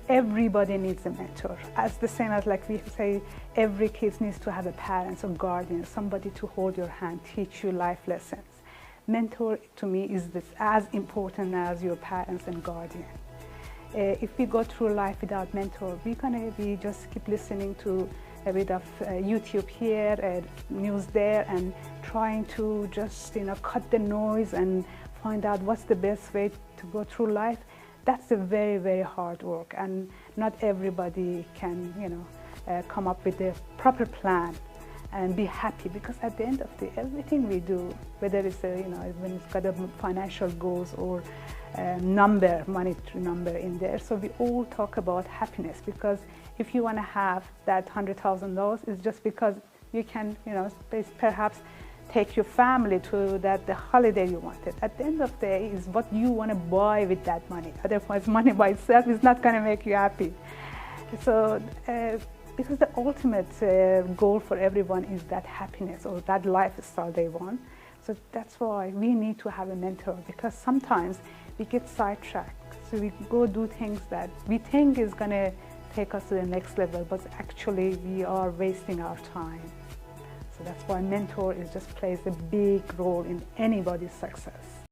Everybody needs a mentor. As the same as like we say, every kid needs to have a parent or guardian, somebody to hold your hand, teach you life lessons. Mentor to me is this as important as your parents and guardian. If we go through life without mentor, we just keep listening to a bit of YouTube here, news there, and trying to just cut the noise and find out what's the best way to go through life. That's a very, very hard work, and not everybody can come up with a proper plan and be happy, because at the end of the day, everything we do, whether it's when it's got a financial goals or monetary number in there, so we all talk about happiness, because if you want to have that $100,000, it's just because you can perhaps take your family to the holiday you wanted. At the end of the day, is what you want to buy with that money. Otherwise, money by itself is not going to make you happy. So because the ultimate goal for everyone is that happiness or that lifestyle they want. So that's why we need to have a mentor, because sometimes we get sidetracked. So we go do things that we think is going to take us to the next level, but actually we are wasting our time. So that's why mentor just plays a big role in anybody's success.